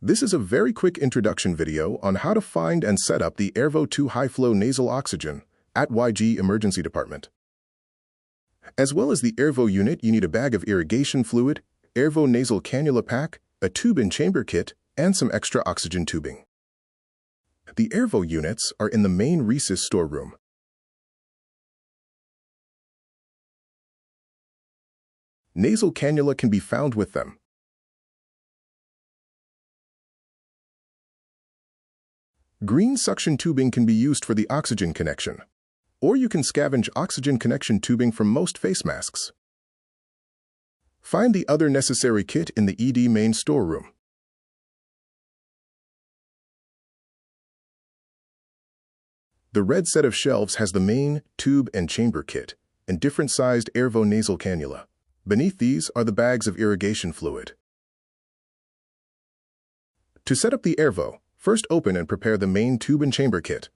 This is a very quick introduction video on how to find and set up the Airvo 2 high-flow nasal oxygen at YG Emergency Department. As well as the Airvo unit, you need a bag of irrigation fluid, Airvo nasal cannula pack, a tube and chamber kit, and some extra oxygen tubing. The Airvo units are in the main recess storeroom. Nasal cannula can be found with them. Green suction tubing can be used for the oxygen connection, or you can scavenge oxygen connection tubing from most face masks. Find the other necessary kit in the ED main storeroom. The red set of shelves has the main, tube, and chamber kit, and different-sized Airvo nasal cannula. Beneath these are the bags of irrigation fluid. To set up the Airvo, first open and prepare the main tube and chamber kit.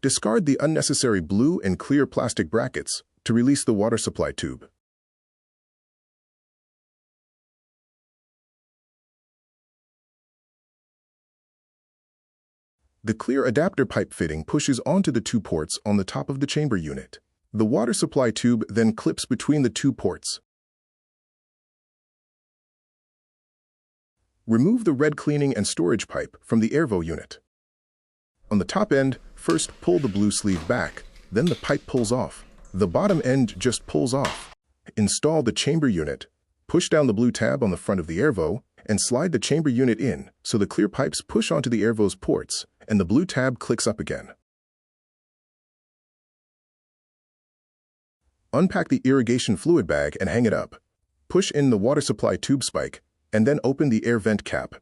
Discard the unnecessary blue and clear plastic brackets to release the water supply tube. The clear adapter pipe fitting pushes onto the two ports on the top of the chamber unit. The water supply tube then clips between the two ports. Remove the red cleaning and storage pipe from the Airvo unit. On the top end, first pull the blue sleeve back, then the pipe pulls off. The bottom end just pulls off. Install the chamber unit. Push down the blue tab on the front of the Airvo and slide the chamber unit in so the clear pipes push onto the Airvo's ports and the blue tab clicks up again. Unpack the irrigation fluid bag and hang it up. Push in the water supply tube spike and then open the air vent cap.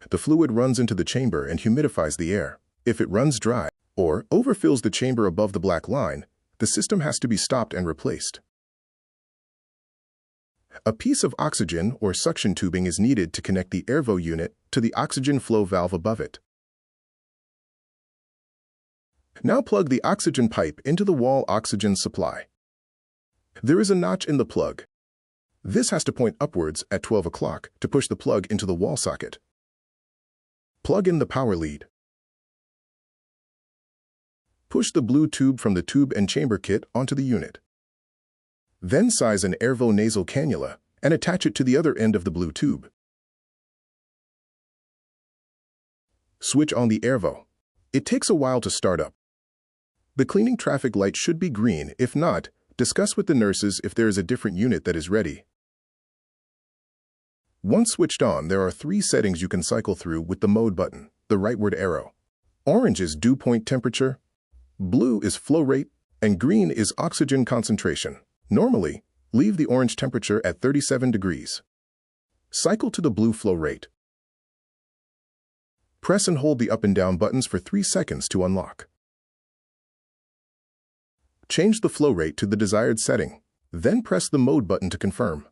The fluid runs into the chamber and humidifies the air. If it runs dry or overfills the chamber above the black line, the system has to be stopped and replaced. A piece of oxygen or suction tubing is needed to connect the Airvo unit to the oxygen flow valve above it. Now plug the oxygen pipe into the wall oxygen supply. There is a notch in the plug. This has to point upwards at 12 o'clock to push the plug into the wall socket. Plug in the power lead. Push the blue tube from the tube and chamber kit onto the unit. Then size an Airvo nasal cannula and attach it to the other end of the blue tube. Switch on the Airvo. It takes a while to start up. The cleaning traffic light should be green. If not, discuss with the nurses if there is a different unit that is ready. Once switched on, there are 3 settings you can cycle through with the mode button, the rightward arrow. Orange is dew point temperature, blue is flow rate, and green is oxygen concentration. Normally, leave the orange temperature at 37 degrees. Cycle to the blue flow rate. Press and hold the up and down buttons for 3 seconds to unlock. Change the flow rate to the desired setting, then press the mode button to confirm.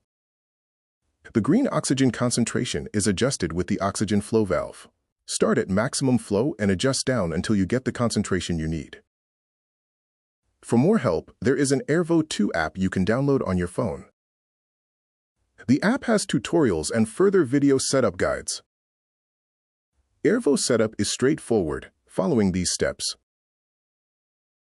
The green oxygen concentration is adjusted with the oxygen flow valve. Start at maximum flow and adjust down until you get the concentration you need. For more help, there is an Airvo 2 app you can download on your phone. The app has tutorials and further video setup guides. Airvo setup is straightforward, following these steps.